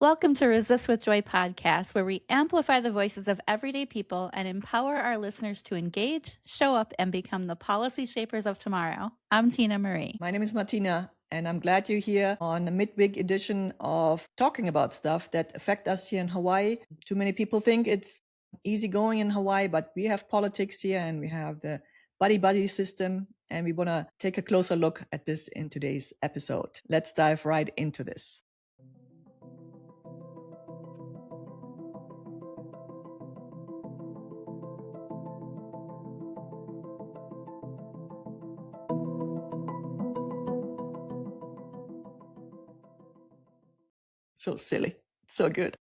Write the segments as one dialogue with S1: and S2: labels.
S1: Welcome to Resist with Joy podcast, where we amplify the voices of everyday people and empower our listeners to engage, show up, and become the policy shapers of tomorrow. I'm Tina Marie.
S2: My name is Martina, and I'm glad you're here on a midweek edition of talking about stuff that affect us here in Hawaii. Too many people think it's easy going in Hawaii, but we have politics here and we have the buddy system, and we want to take a closer look at this in today's episode. Let's dive right into this. So silly. So good.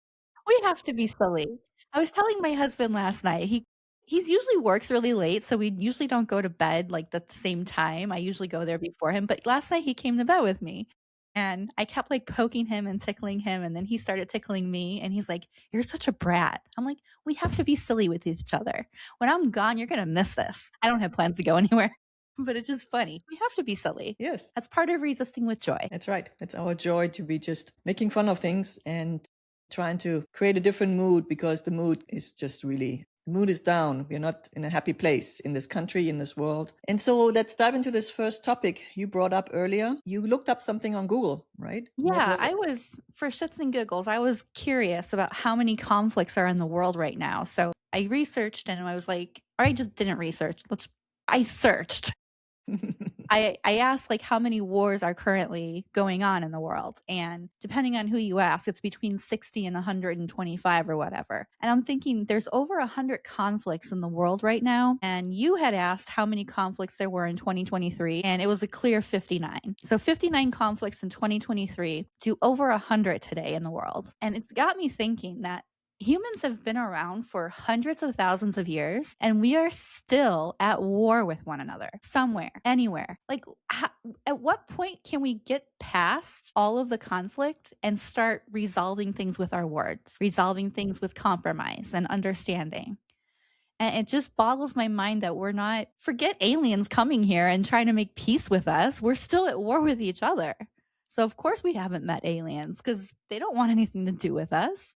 S1: We have to be silly. I was telling my husband last night, he's usually works really late, so we usually don't go to bed like at the same time. I usually go there before him, but last night he came to bed with me. And I kept like poking him and tickling him, and then he started tickling me, and he's like, "You're such a brat." I'm like, "We have to be silly with each other. When I'm gone, you're gonna miss this." I don't have plans to go anywhere, but it's just funny. We have to be silly.
S2: Yes.
S1: That's part of resisting with joy.
S2: That's right. That's our joy, to be just making fun of things and trying to create a different mood, because the mood is just really, the mood is down. We're not in a happy place in this country, in this world. And so let's dive into this first topic you brought up earlier. You looked up something on Google, right?
S1: Yeah, I was, for shits and giggles, I was curious about how many conflicts are in the world right now. So I researched, and I was like, or I just didn't research. I searched. I asked like how many wars are currently going on in the world, and depending on who you ask, it's between 60 and 125 or whatever. And I'm thinking there's over 100 conflicts in the world right now, and you had asked how many conflicts there were in 2023, and it was a clear 59. So 59 conflicts in 2023 to over 100 today in the world. And it's got me thinking that humans have been around for hundreds of thousands of years, and we are still at war with one another somewhere, anywhere. Like, at what point can we get past all of the conflict and start resolving things with our words, resolving things with compromise and understanding? And it just boggles my mind that we're not, forget aliens coming here and trying to make peace with us. We're still at war with each other. So of course we haven't met aliens, because they don't want anything to do with us.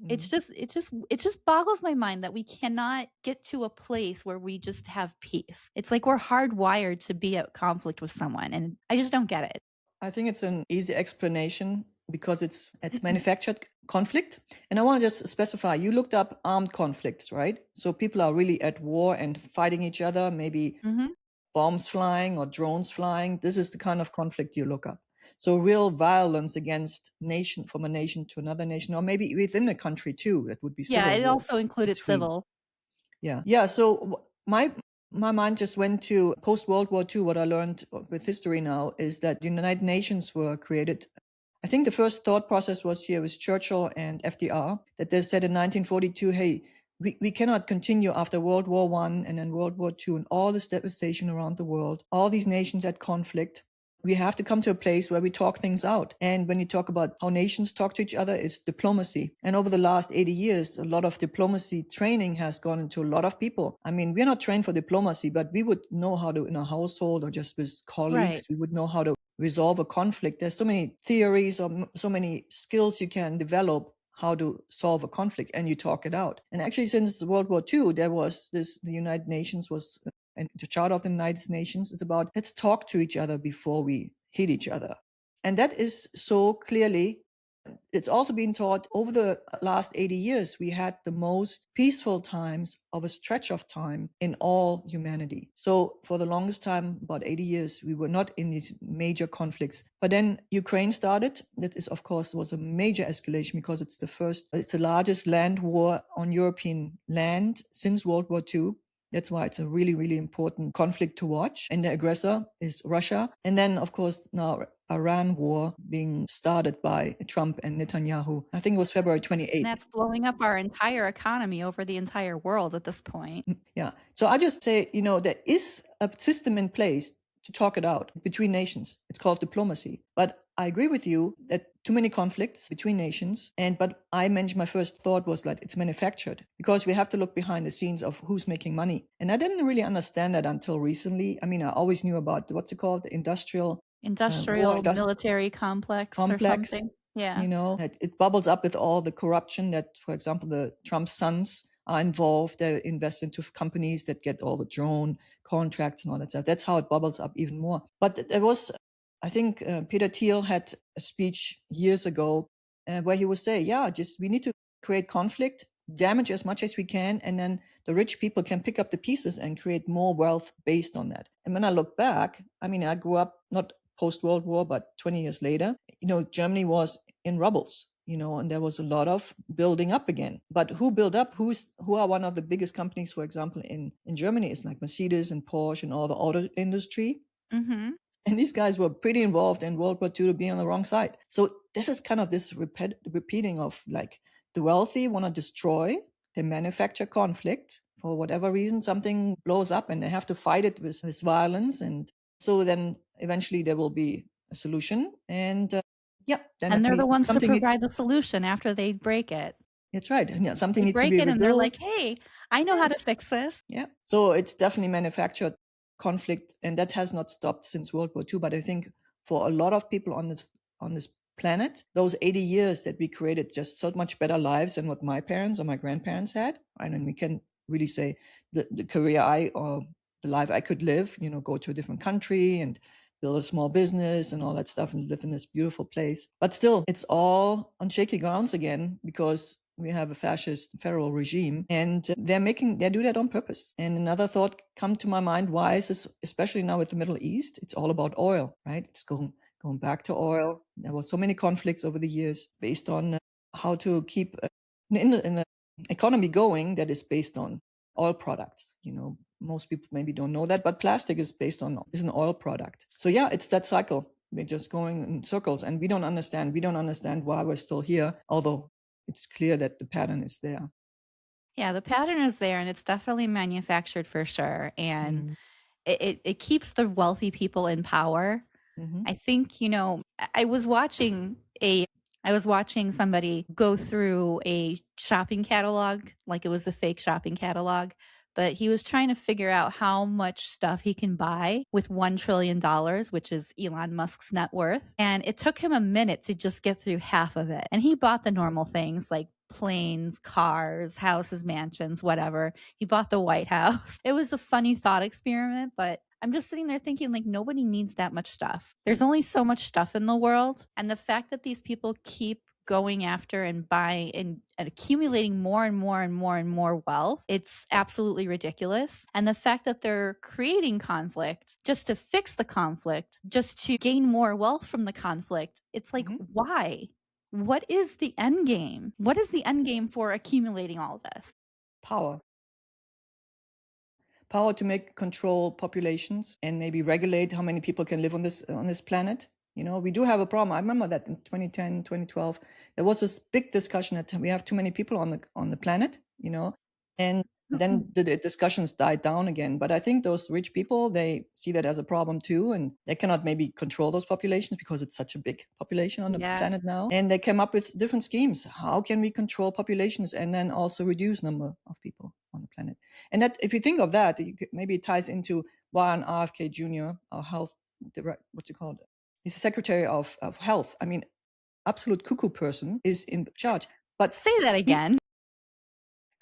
S1: It just boggles my mind that we cannot get to a place where we just have peace. It's like we're hardwired to be at conflict with someone, and I just don't get it.
S2: I think it's an easy explanation because it's manufactured conflict. And I want to just specify, you looked up armed conflicts, right? So people are really at war and fighting each other, maybe bombs flying or drones flying. This is the kind of conflict you look up. So real violence against nation, from a nation to another nation, or maybe within a country too. That would be civil
S1: Yeah, it
S2: war
S1: also included
S2: between.
S1: civil.
S2: Yeah. So my mind just went to post-World War II. What I learned with history now is that the United Nations were created. I think the first thought process was here with Churchill and FDR, that they said in 1942, hey, we cannot continue after World War I and then World War II and all this devastation around the world, all these nations at conflict. We have to come to a place where we talk things out. And when you talk about how nations talk to each other, is diplomacy. And over the last 80 years, a lot of diplomacy training has gone into a lot of people. I mean, we're not trained for diplomacy, but we would know how to, in a household or just with colleagues, we would know how to resolve a conflict. There's so many theories or so many skills you can develop how to solve a conflict, and you talk it out. And actually, since World War II, there was this, the United Nations was, and the Charter of the United Nations is about, let's talk to each other before we hit each other. And that is so clearly, it's also been taught over the last 80 years, we had the most peaceful times of a stretch of time in all humanity. So for the longest time, about 80 years, we were not in these major conflicts. But then Ukraine started. That is, of course, was a major escalation, because it's the largest land war on European land since World War II. That's why it's a really, really important conflict to watch. And the aggressor is Russia. And then, of course, now Iran war being started by Trump and Netanyahu. I think it was February 28th.
S1: And that's blowing up our entire economy over the entire world at this point.
S2: Yeah. So I just say, there is a system in place to talk it out between nations. It's called diplomacy. But I agree with you that too many conflicts between nations. But I mentioned, my first thought was that it's manufactured, because we have to look behind the scenes of who's making money. And I didn't really understand that until recently. I mean, I always knew about, what's it called? The industrial
S1: military complex or something. Yeah.
S2: It bubbles up with all the corruption that, for example, the Trump sons are involved. They invest into companies that get all the drone contracts and all that stuff. That's how it bubbles up even more. But there was, I think, Peter Thiel had a speech years ago where he would say, we need to create conflict, damage as much as we can, and then the rich people can pick up the pieces and create more wealth based on that. And when I look back, I mean, I grew up not post-World War, but 20 years later, Germany was in rubbles, and there was a lot of building up again. But who built up? Who are one of the biggest companies, for example, in Germany is like Mercedes and Porsche and all the auto industry.
S1: Mm-hmm.
S2: And these guys were pretty involved in World War II to be on the wrong side. So this is kind of this repeating of like the wealthy want to destroy, they manufacture conflict for whatever reason, something blows up and they have to fight it with violence. And so then eventually there will be a solution. And then
S1: they're the ones to provide
S2: the
S1: solution after they break it.
S2: That's right. Yeah, something
S1: they
S2: needs to
S1: break
S2: be
S1: it
S2: rebuilt.
S1: And they're like, hey, I know how to fix this.
S2: Yeah. So it's definitely manufactured conflict, and that has not stopped since World War II. But I think for a lot of people on this planet, those 80 years that we created just so much better lives than what my parents or my grandparents had. I mean, we can really say the career or the life I could live, go to a different country and build a small business and all that stuff and live in this beautiful place. But still, it's all on shaky grounds again because we have a fascist federal regime, and they do that on purpose. And another thought come to my mind: why is this, especially now with the Middle East? It's all about oil, right? It's going back to oil. There were so many conflicts over the years based on how to keep an economy going that is based on oil products. Most people maybe don't know that, but plastic is an oil product. So it's that cycle. We're just going in circles, and we don't understand why we're still here, although it's clear that the pattern is there.
S1: Yeah, the pattern is there, and it's definitely manufactured for sure. And it keeps the wealthy people in power.
S2: Mm-hmm.
S1: I think, I was watching somebody go through a shopping catalog, like it was a fake shopping catalog, but he was trying to figure out how much stuff he can buy with $1 trillion, which is Elon Musk's net worth. And it took him a minute to just get through half of it. And he bought the normal things like planes, cars, houses, mansions, whatever. He bought the White House. It was a funny thought experiment, but I'm just sitting there thinking, like, nobody needs that much stuff. There's only so much stuff in the world. And the fact that these people keep going after and buying and accumulating more and more and more and more wealth, it's absolutely ridiculous. And the fact that they're creating conflict just to fix the conflict, just to gain more wealth from the conflict, it's like, why? What is the end game? What is the end game for accumulating all of this?
S2: Power to control populations and maybe regulate how many people can live on this planet. We do have a problem. I remember that in 2010, 2012, there was this big discussion that we have too many people on the planet, and then the discussions died down again. But I think those rich people, they see that as a problem too, and they cannot maybe control those populations because it's such a big population on the planet now. And they came up with different schemes. How can we control populations and then also reduce number of people on the planet? And that, if you think of that, maybe it ties into why an RFK Jr., our health, what's it called? He's the Secretary of Health. I mean, absolute cuckoo person is in charge. But
S1: say that again.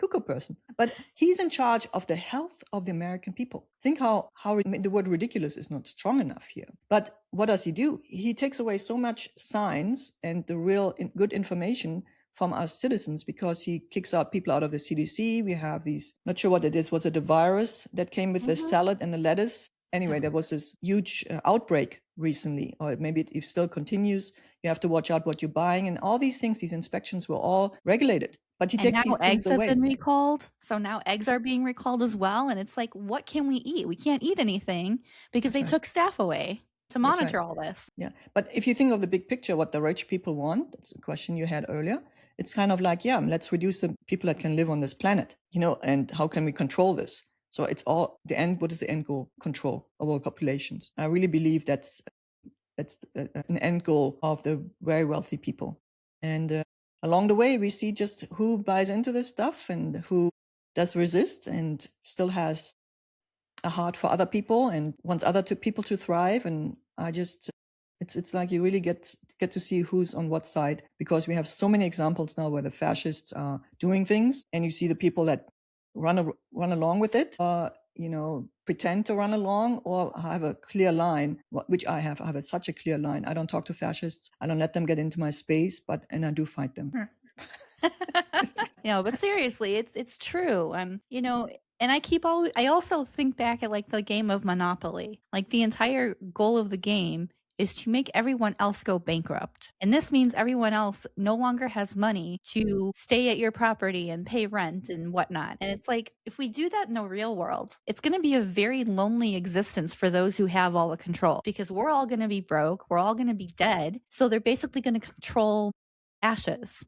S2: Cuckoo person. But he's in charge of the health of the American people. Think how the word ridiculous is not strong enough here. But what does he do? He takes away so much science and the real good information from us citizens because he kicks out people out of the CDC. We have these, not sure what it is. Was it a virus that came with the salad and the lettuce? Anyway, there was this huge outbreak recently, or maybe it still continues. You have to watch out what you're buying, and all these things, these inspections were all regulated. But he takes these things away.
S1: Eggs have been recalled. So now eggs are being recalled as well. And it's like, what can we eat? We can't eat anything because they took staff away to monitor all this.
S2: Yeah. But if you think of the big picture, what the rich people want, that's a question you had earlier. It's kind of like, let's reduce the people that can live on this planet, and how can we control this? So it's all the end. What is the end goal? Control over populations. I really believe that's an end goal of the very wealthy people. And along the way, we see just who buys into this stuff and who does resist and still has a heart for other people and wants other people to thrive. And I just It's like you really get to see who's on what side, because we have so many examples now where the fascists are doing things, and you see the people that run along with it, pretend to run along, or have a clear line, which I have. I have such a clear line. I don't talk to fascists. I don't let them get into my space, and I do fight them.
S1: But seriously, it's true. And I also think back at like the game of Monopoly. Like the entire goal of the game is to make everyone else go bankrupt. And this means everyone else no longer has money to stay at your property and pay rent and whatnot. And it's like, if we do that in the real world, it's going to be a very lonely existence for those who have all the control, because we're all going to be broke. We're all going to be dead. So they're basically going to control ashes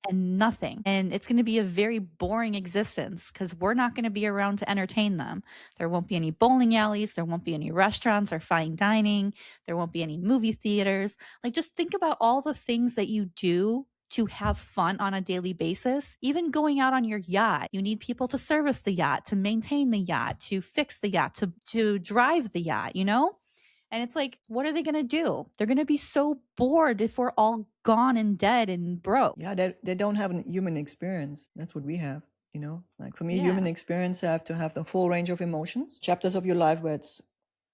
S1: and nothing. And it's going to be a very boring existence because we're not going to be around to entertain them. There won't be any bowling alleys. There won't be any restaurants or fine dining. There won't be any movie theaters. Like, just think about all the things that you do to have fun on a daily basis. Even going out on your yacht, you need people to service the yacht, to maintain the yacht, to fix the yacht, to drive the yacht, And it's like, what are they going to do? They're going to be so bored if we're all gone and dead and broke.
S2: Yeah, they don't have a human experience. That's what we have. It's like, for me,
S1: Yeah.
S2: human experience have to have the full range of emotions, chapters of your life where it's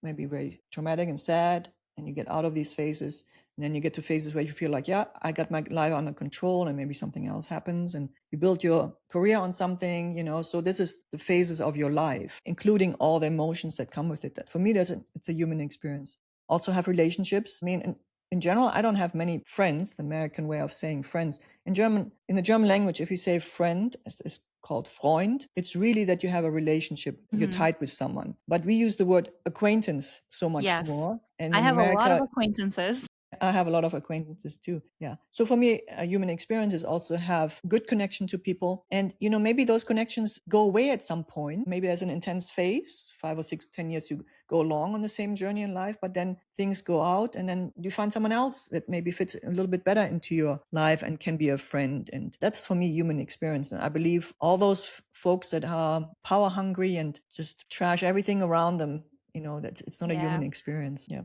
S2: maybe very traumatic and sad, and you get out of these phases. And then you get to phases where you feel like, yeah, I got my life under control, and maybe something else happens, and you build your career on something, So this is the phases of your life, including all the emotions that come with it. For me, it's a human experience. Also have relationships. I mean, in general, I don't have many friends, the American way of saying friends. In the German language, if you say friend, it's called Freund. It's really that you have a relationship, you're tied with someone. But we use the word acquaintance so much more. And
S1: I
S2: in
S1: have
S2: America,
S1: a lot of acquaintances.
S2: I have a lot of acquaintances too. Yeah. So for me, a human experience is also have good connection to people. And, maybe those connections go away at some point. Maybe there's an intense phase, 5 or 6, 10 years, you go along on the same journey in life, but then things go out, and then you find someone else that maybe fits a little bit better into your life and can be a friend. And that's for me human experience. And I believe all those folks that are power hungry and just trash everything around them, that it's not a human experience. Yeah.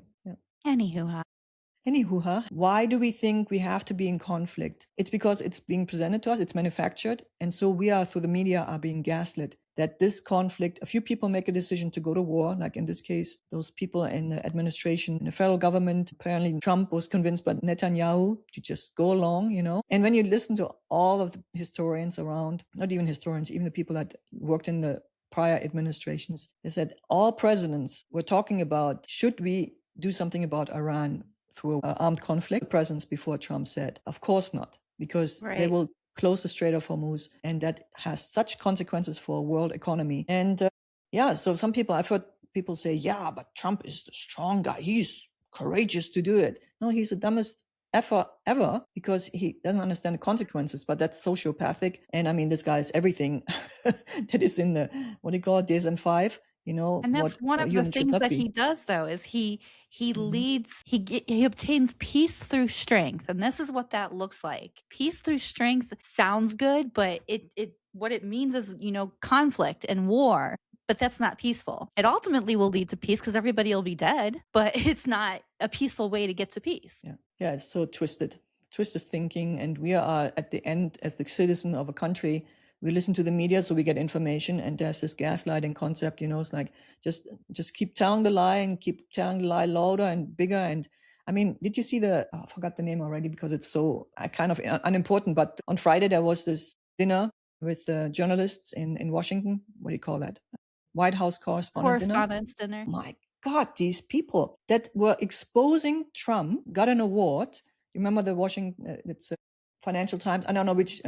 S2: Anywho, why do we think we have to be in conflict? It's because it's being presented to us, it's manufactured. And so we are, through the media, are being gaslit that this conflict, a few people make a decision to go to war, like in this case, those people in the administration, in the federal government. Apparently Trump was convinced by Netanyahu to just go along, And when you listen to all of the historians around, not even historians, even the people that worked in the prior administrations, they said all presidents were talking about, should we do something about Iran through armed conflict presence before Trump said, of course not, because they will close the Strait of Hormuz, and that has such consequences for world economy. And so I've heard people say, yeah, but Trump is the strong guy. He's courageous to do it. No, he's the dumbest ever, because he doesn't understand the consequences, but that's sociopathic. And I mean, this guy is everything that is in the, what do you call it, DSM-5.
S1: And that's one of the things that he does, though, is he leads, he obtains peace through strength. And this is what that looks like. Peace through strength sounds good, but what it means is, conflict and war. But that's not peaceful. It ultimately will lead to peace because everybody will be dead, but it's not a peaceful way to get to peace.
S2: Yeah, it's so twisted thinking. And we are at the end, as the citizen of a country, we listen to the media so we get information, and there's this gaslighting concept, it's like just keep telling the lie and keep telling the lie louder and bigger. And I mean, did you see I forgot the name already because it's so kind of unimportant, but on Friday there was this dinner with journalists in Washington. What do you call that? White House
S1: Correspondence dinner.
S2: My God, these people that were exposing Trump got an award. You remember the Washington, it's Financial Times. I don't know which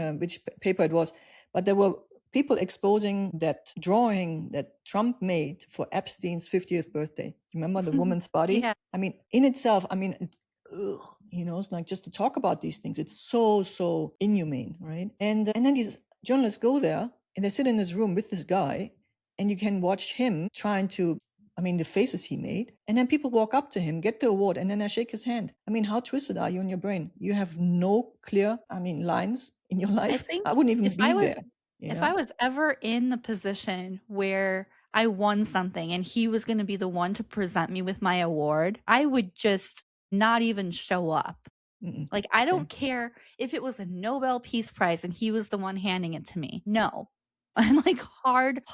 S2: paper it was, but there were people exposing that drawing that Trump made for Epstein's 50th birthday. You remember the woman's body?
S1: Yeah.
S2: I mean, in itself, it's like, just to talk about these things, it's so inhumane, right? And then these journalists go there and they sit in this room with this guy, and you can watch him trying to, the faces he made. And then people walk up to him, get the award, and then I shake his hand. I mean, how twisted are you in your brain? You have no clear, lines in your life. I wouldn't even be there.
S1: If I was ever in the position where I won something and he was going to be the one to present me with my award, I would just not even show up. Like, I
S2: Same.
S1: don't care if it was a Nobel Peace Prize and he was the one handing it to me. No. I'm like, hard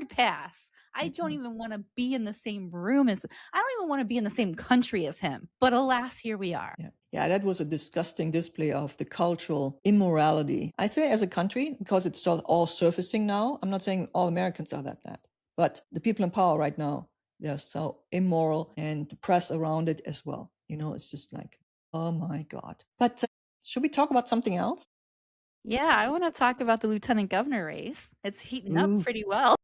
S1: pass. I don't even want to be in the same room as, I don't even want to be in the same country as him. But alas, here we are.
S2: Yeah, that was a disgusting display of the cultural immorality. I say as a country, because it's all surfacing now. I'm not saying all Americans are that, but the people in power right now, they're so immoral, and the press around it as well. It's just like, oh my God. But should we talk about something else?
S1: Yeah, I want to talk about the lieutenant governor race. It's heating up pretty well.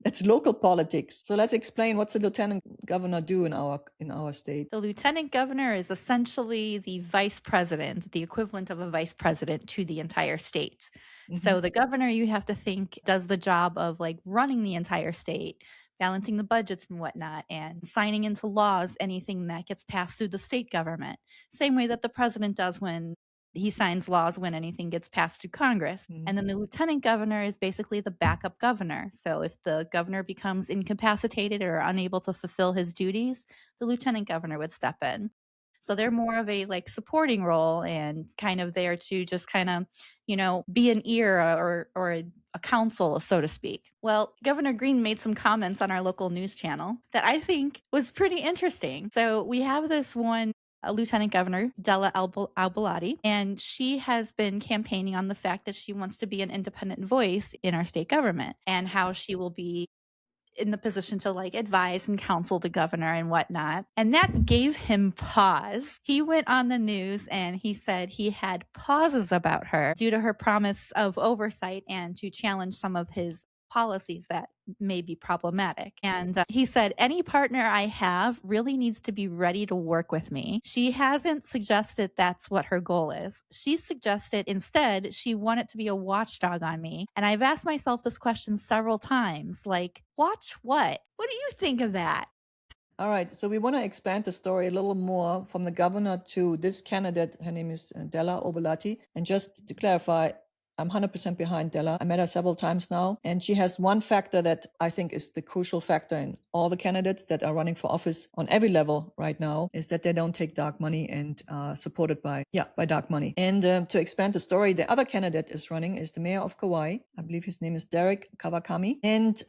S2: That's local politics. So let's explain, what's the lieutenant governor do in our state?
S1: The lieutenant governor is essentially the vice president, the equivalent of a vice president to the entire state. So the governor, you have to think, does the job of like running the entire state, balancing the budgets and whatnot, and signing into laws anything that gets passed through the state government. Same way that the president does when he signs laws when anything gets passed through Congress. And then the lieutenant governor is basically the backup governor. So if the governor becomes incapacitated or unable to fulfill his duties, the lieutenant governor would step in. So they're more of a like supporting role and kind of there to just kind of, be an ear or a counsel, so to speak. Well, Governor Green made some comments on our local news channel that I think was pretty interesting. So we have this one Lieutenant Governor, Della Belatti, and she has been campaigning on the fact that she wants to be an independent voice in our state government and how she will be in the position to like advise and counsel the governor and whatnot. And that gave him pause. He went on the news and he said he had pauses about her due to her promise of oversight and to challenge some of his policies that may be problematic. And he said, any partner I have really needs to be ready to work with me. She hasn't suggested that's what her goal is. She suggested instead she wanted to be a watchdog on me. And I've asked myself this question several times, like, watch what? What do you think of that?
S2: All right, so we want to expand the story a little more from the governor to this candidate. Her name is Della Belatti. And just to clarify, I'm 100% behind Della. I met her several times now, and she has one factor that I think is the crucial factor in all the candidates that are running for office on every level right now, is that they don't take dark money and supported by dark money. And to expand the story, the other candidate is running is the mayor of Kauai. I believe his name is Jarrett Keohokalole. And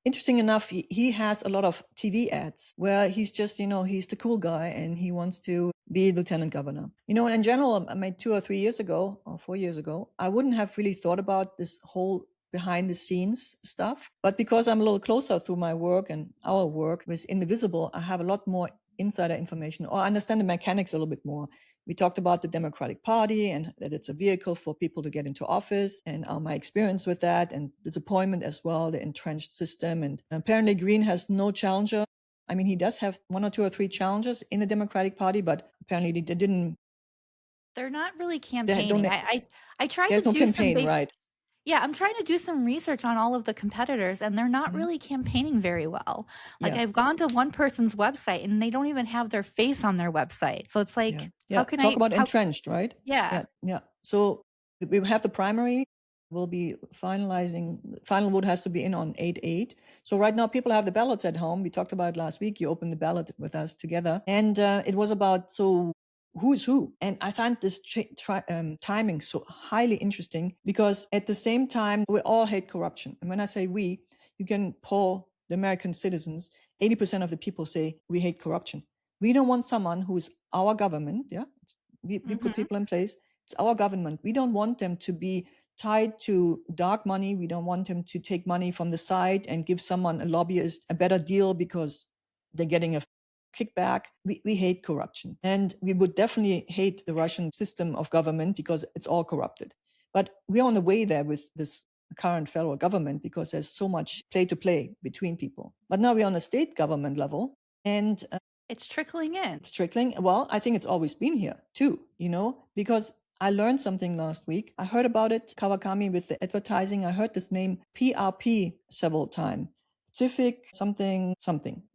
S2: interesting enough, he has a lot of TV ads where he's just, he's the cool guy and he wants to be lieutenant governor. In general, I mean, 2 or 3 years ago or 4 years ago, I wouldn't have really thought about this whole behind the scenes stuff. But because I'm a little closer through my work and our work with Indivisible, I have a lot more insider information, or I understand the mechanics a little bit more. We talked about the Democratic Party and that it's a vehicle for people to get into office, and my experience with that and disappointment as well, the entrenched system. And apparently Green has no challenger. I mean, he does have 1 or 2 or 3 challengers in the Democratic Party, but apparently they didn't.
S1: They're not really campaigning. I tried to
S2: no
S1: do
S2: campaign,
S1: some
S2: right?
S1: Yeah, I'm trying to do some research on all of the competitors, and they're not really campaigning very well. Like, I've gone to one person's website, and they don't even have their face on their website. So it's like, how can
S2: Talk about entrenched, right?
S1: Yeah.
S2: So we have the primary. We'll be finalizing. Final vote has to be in on 8/8. So right now, people have the ballots at home. We talked about it last week. You opened the ballot with us together, and it was about who is who. And I find this timing so highly interesting because at the same time, we all hate corruption. And when I say we, you can poll the American citizens. 80% of the people say we hate corruption. We don't want someone who is our government. We put people in place. It's our government. We don't want them to be tied to dark money. We don't want them to take money from the side and give someone, a lobbyist, a better deal because they're getting a kickback. We hate corruption. And we would definitely hate the Russian system of government because it's all corrupted. But we're on the way there with this current federal government because there's so much play to play between people. But now we're on a state government level, and
S1: it's trickling in.
S2: It's trickling. Well, I think it's always been here too, because I learned something last week. I heard about it, Kawakami, with the advertising. I heard this name PRP several times. Pacific something.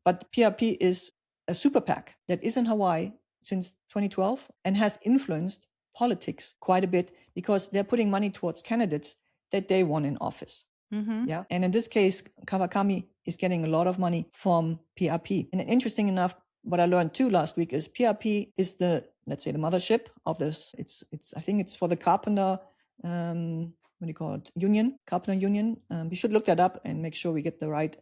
S2: But PRP is a super PAC that is in Hawaii since 2012 and has influenced politics quite a bit because they're putting money towards candidates that they want in office.
S1: Mm-hmm.
S2: And in this case, Kawakami is getting a lot of money from PRP. And interesting enough, what I learned too last week is PRP is the, let's say, the mothership of this. It's I think it's for the carpenter, what do you call it? Carpenter union. We should look that up and make sure we get the right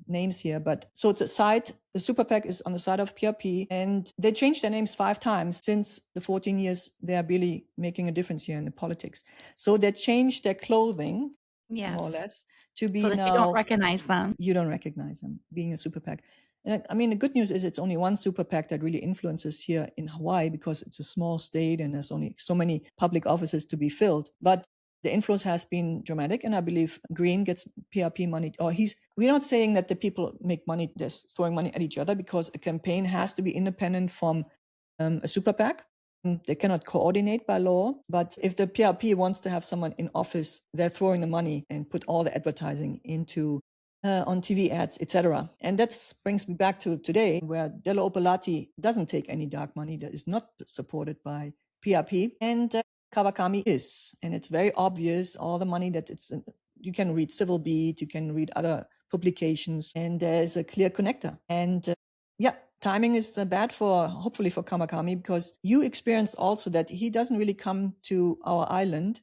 S2: names here. But so it's the super PAC is on the side of PRP, and they changed their names 5 times since the 14 years they are really making a difference here in the politics. So they changed their clothing, more or less, to be
S1: so that
S2: now,
S1: you don't recognize them.
S2: You don't recognize them being a super PAC. And I mean, the good news is it's only one super PAC that really influences here in Hawaii, because it's a small state and there's only so many public offices to be filled. But the influence has been dramatic, and I believe Green gets PRP money. We're not saying that the people make money, they're throwing money at each other, because a campaign has to be independent from a super PAC. They cannot coordinate by law, but if the PRP wants to have someone in office, they're throwing the money and put all the advertising into on TV ads, etc. And that brings me back to today, where Della Belatti doesn't take any dark money, that is not supported by PRP, and Kawakami is. And it's very obvious, all the money that you can read Civil Beat, you can read other publications, and there's a clear connector. And timing is bad hopefully for Kawakami, because you experienced also that he doesn't really come to our island.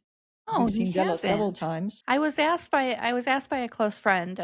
S2: We've seen Della several times.
S1: I was asked by a close friend,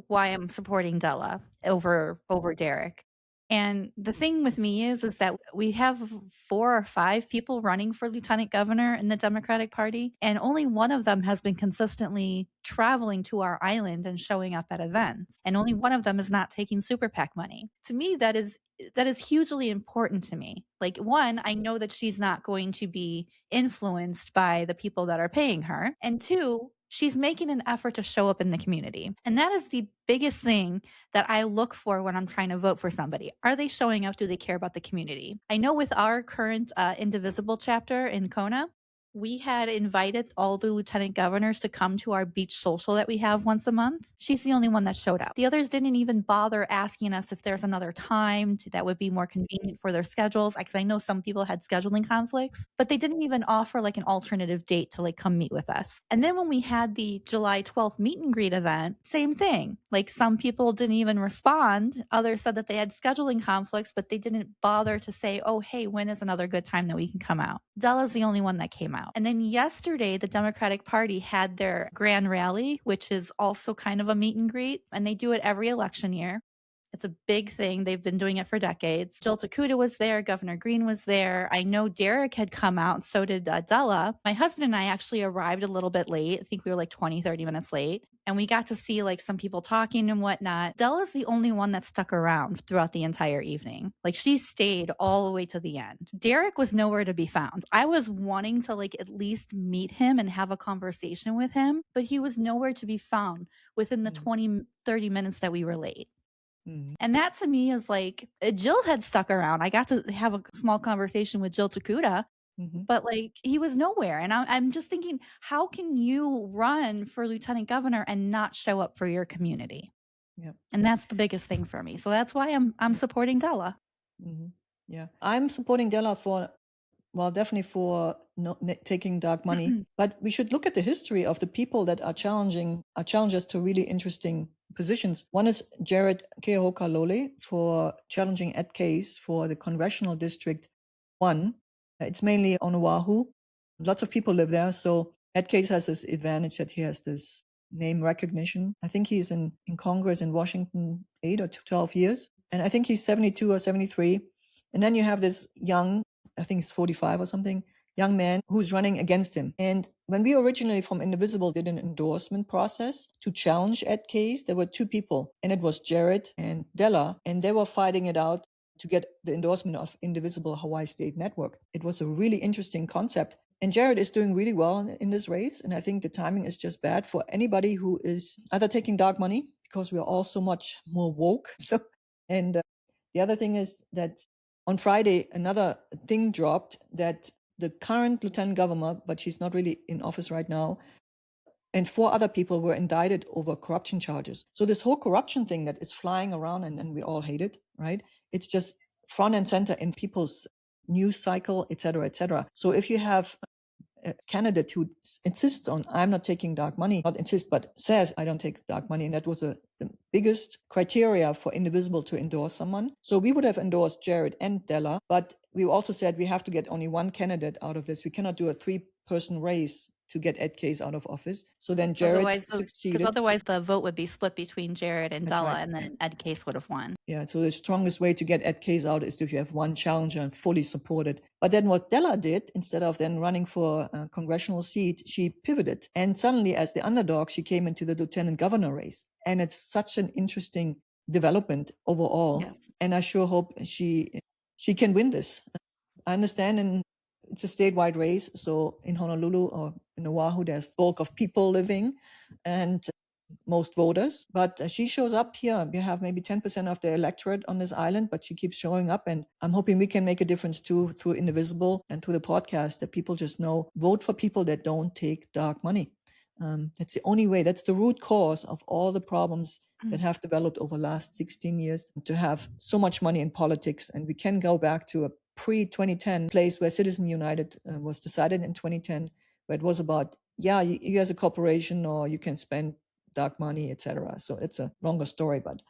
S1: why I'm supporting Della over Derek. And the thing with me is that we have 4 or 5 people running for lieutenant governor in the Democratic Party, and only one of them has been consistently traveling to our island and showing up at events. And only one of them is not taking super PAC money. To me, that is hugely important to me. Like, one, I know that she's not going to be influenced by the people that are paying her. And 2, she's making an effort to show up in the community. And that is the biggest thing that I look for when I'm trying to vote for somebody. Are they showing up? Do they care about the community? I know with our current Indivisible chapter in Kona, we had invited all the lieutenant governors to come to our beach social that we have once a month. She's the only one that showed up. The others didn't even bother asking us if there's another time that would be more convenient for their schedules. Because I know some people had scheduling conflicts, but they didn't even offer like an alternative date to like come meet with us. And then when we had the July 12th meet and greet event, same thing. Like, some people didn't even respond. Others said that they had scheduling conflicts, but they didn't bother to say, oh, hey, when is another good time that we can come out? Della's the only one that came out. And then yesterday, the Democratic Party had their grand rally, which is also kind of a meet and greet, and they do it every election year. It's a big thing. They've been doing it for decades. Jill Takuda was there. Governor Green was there. I know Derek had come out. So did Della. My husband and I actually arrived a little bit late. I think we were like 20, 30 minutes late. And we got to see like some people talking and whatnot. Della's the only one that stuck around throughout the entire evening. Like, she stayed all the way to the end. Derek was nowhere to be found. I was wanting to like at least meet him and have a conversation with him, but he was nowhere to be found within the 20, 30 minutes that we were late. And that to me is like, Jill had stuck around. I got to have a small conversation with Jill Takuda, but like, he was nowhere. And I'm just thinking, how can you run for lieutenant governor and not show up for your community?
S2: Yeah.
S1: And that's the biggest thing for me. So that's why I'm supporting Della.
S2: Yeah, I'm supporting Della definitely for taking dark money. But we should look at the history of the people that are challengers to really interesting positions. One is Jarrett Keohokalole for challenging Ed Case for the Congressional District 1. It's mainly on Oahu. Lots of people live there. So Ed Case has this advantage that he has this name recognition. I think he's in Congress in Washington 8 or 12 years. And I think he's 72 or 73. And then you have this young, I think he's 45 or something, young man who's running against him. And when we originally from Indivisible did an endorsement process to challenge Ed Case, there were 2 people, and it was Jarrett and Della, and they were fighting it out to get the endorsement of Indivisible Hawaii State Network. It was a really interesting concept. And Jarrett is doing really well in this race. And I think the timing is just bad for anybody who is either taking dark money, because we are all so much more woke. And the other thing is that on Friday, another thing dropped that the current lieutenant governor, but she's not really in office right now, and 4 other people were indicted over corruption charges. So this whole corruption thing that is flying around, and we all hate it, right? It's just front and center in people's news cycle, et cetera, et cetera. So if you have a candidate who insists on, I'm not taking dark money, not insists, but says, I don't take dark money, and that was the biggest criteria for Indivisible to endorse someone. So we would have endorsed Jarrett and Della, but we also said we have to get only one candidate out of this. We cannot do a 3-person race to get Ed Case out of office. So then Jarrett succeeded.
S1: Because otherwise the vote would be split between Jarrett and
S2: That's
S1: Della,
S2: right.
S1: and then Ed Case would have won.
S2: Yeah, so the strongest way to get Ed Case out is if you have one challenger and fully supported. But then what Della did, instead of then running for a congressional seat, she pivoted. And suddenly, as the underdog, she came into the lieutenant governor race. And it's such an interesting development overall.
S1: Yes.
S2: And I sure hope she can win this. I understand, and it's a statewide race. So in Honolulu or in Oahu, there's bulk of people living and most voters. But she shows up here. We have maybe 10% of the electorate on this island, but she keeps showing up. And I'm hoping we can make a difference too through Indivisible and through the podcast, that people just know, vote for people that don't take dark money. That's the only way. That's the root cause of all the problems that have developed over the last 16 years, to have so much money in politics. And we can go back to a pre-2010 place where Citizen United was decided in 2010, where it was about, you as a corporation, or you can spend dark money, etc. So it's a longer story, but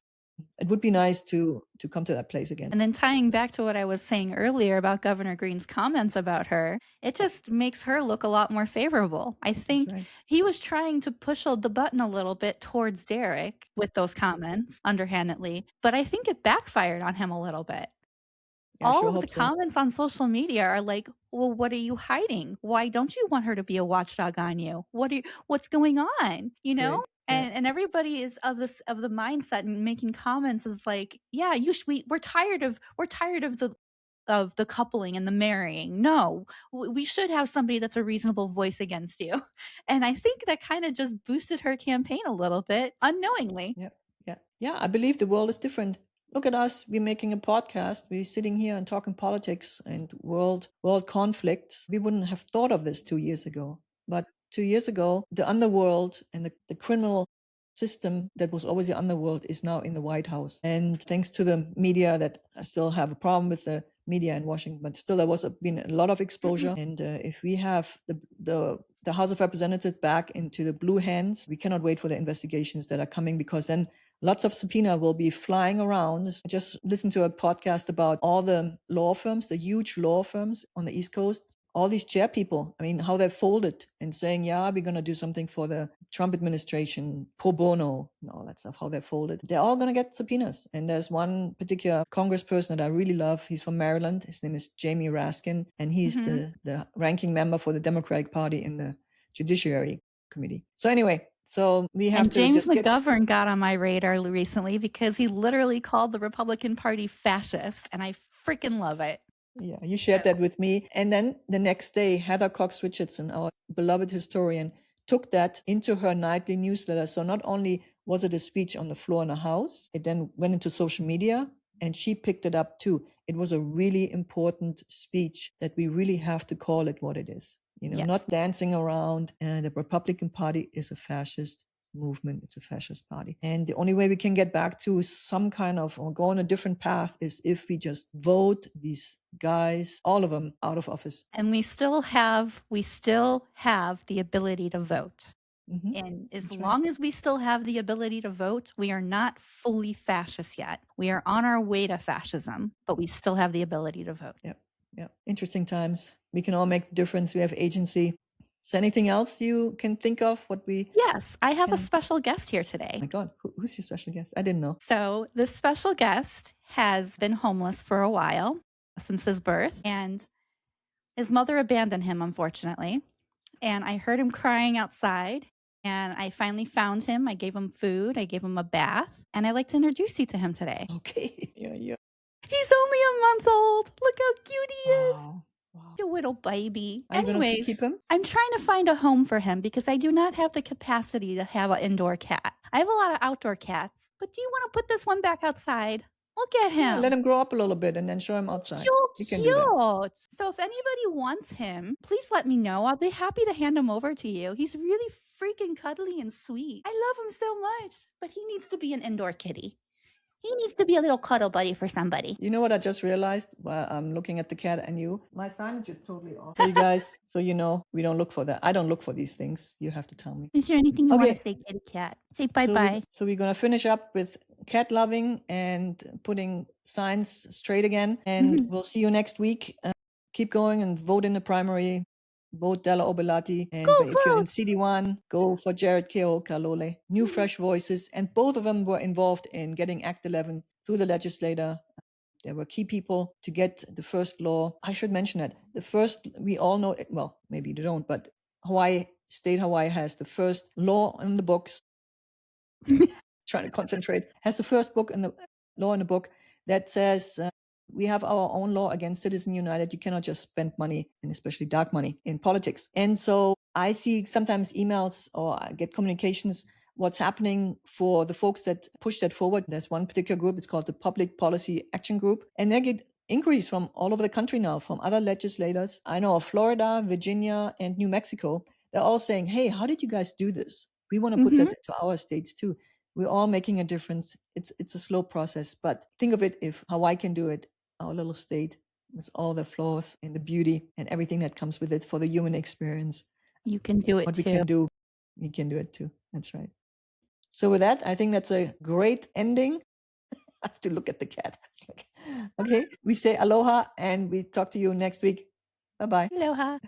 S2: it would be nice to come to that place again.
S1: And then tying back to what I was saying earlier about Governor Green's comments about her, it just makes her look a lot more favorable. I think he was trying to push the button a little bit towards Derek with those comments underhandedly, but I think it backfired on him a little bit. All of the comments on social media are like, well, what are you hiding? Why don't you want her to be a watchdog on you? What's going on? You know? Right. And everybody is of the mindset and making comments is like, yeah, we're tired of the coupling and the marrying. No, we should have somebody that's a reasonable voice against you. And I think that kind of just boosted her campaign a little bit unknowingly.
S2: Yeah. I believe the world is different. Look at us. We're making a podcast. We're sitting here and talking politics and world conflicts. We wouldn't have thought of this 2 years ago. But 2 years ago, the underworld and the criminal system that was always the underworld is now in the White House. And thanks to the media, that I still have a problem with the media in Washington, but still there was been a lot of exposure. And if we have the House of Representatives back into the blue hands, we cannot wait for the investigations that are coming, because then lots of subpoena will be flying around. Just listen to a podcast about all the law firms, the huge law firms on the East Coast, all these chair people. I mean, how they folded and saying, we're going to do something for the Trump administration, pro bono, and all that stuff, how they folded. They're all going to get subpoenas. And there's one particular congressperson that I really love. He's from Maryland. His name is Jamie Raskin, and he's the ranking member for the Democratic Party in the Judiciary Committee. So anyway, so we have to
S1: James McGovern got on my radar recently because he literally called the Republican Party fascist, and I freaking love it.
S2: Yeah, you shared that with me. And then the next day, Heather Cox Richardson, our beloved historian, took that into her nightly newsletter. So not only was it a speech on the floor in the House, it then went into social media, and she picked it up too. It was a really important speech that we really have to call it what it is. Not dancing around. The Republican Party is a fascist movement. It's a fascist party. And the only way we can get back to some kind of, or go on a different path, is if we just vote these guys, all of them, out of office.
S1: And we still have the ability to vote. And as long as we still have the ability to vote, we are not fully fascist yet. We are on our way to fascism, but we still have the ability to vote.
S2: Yep. Interesting times. We can all make the difference. We have agency. Is there anything else you can think of?
S1: Yes, I have a special guest here today.
S2: Oh my God, who's your special guest? I didn't know.
S1: So the special guest has been homeless for a while, since his birth, and his mother abandoned him, unfortunately. And I heard him crying outside, and I finally found him. I gave him food. I gave him a bath, and I'd like to introduce you to him today.
S2: Okay. Yeah.
S1: He's only a month old. Look how cute he is. Wow. A little baby.
S2: Anyways, keep him?
S1: I'm trying to find a home for him because I do not have the capacity to have an indoor cat. I have a lot of outdoor cats, but do you want to put this one back outside? We'll get him.
S2: Yeah, let him grow up a little bit and then show him outside.
S1: So cute. So if anybody wants him, please let me know. I'll be happy to hand him over to you. He's really freaking cuddly and sweet. I love him so much, but he needs to be an indoor kitty. He needs to be a little cuddle buddy for somebody.
S2: You know what I just realized while I'm looking at the cat and you? My signage is totally off. So you guys, so you know, we don't look for that. I don't look for these things. You have to tell me.
S1: Is there anything you want
S2: Okay.
S1: to say, kitty cat? Say bye-bye.
S2: So we're going to finish up with cat loving and putting signs straight again. And we'll see you next week. Keep going and vote in the primary. Vote Della or Belatti. And
S1: Go
S2: if you're in
S1: vote!
S2: CD1, go for Jarrett Keohokalole. New fresh voices. And both of them were involved in getting Act 11 through the legislator. There were key people to get the first law. I should mention that. The first, we all know, well, maybe you don't, but Hawaii has the first law in the books. Trying to concentrate. Has the first book in the law in the book that says we have our own law against Citizen United. You cannot just spend money, and especially dark money, in politics. And so I see sometimes emails or I get communications what's happening for the folks that push that forward. There's one particular group, it's called the Public Policy Action Group, and they get inquiries from all over the country now, from other legislators. I know of Florida, Virginia, and New Mexico. They're all saying, hey, how did you guys do this? We want to put this into our states too. We're all making a difference. It's a slow process, but think of it, if Hawaii can do it, our little state with all the flaws and the beauty and everything that comes with it for the human experience.
S1: You can do it
S2: what
S1: too.
S2: we can do, we can do it too. That's right. So with that, I think that's a great ending. I have to look at the cat. It's like, okay, we say aloha and we talk to you next week. Bye-bye.
S1: Aloha.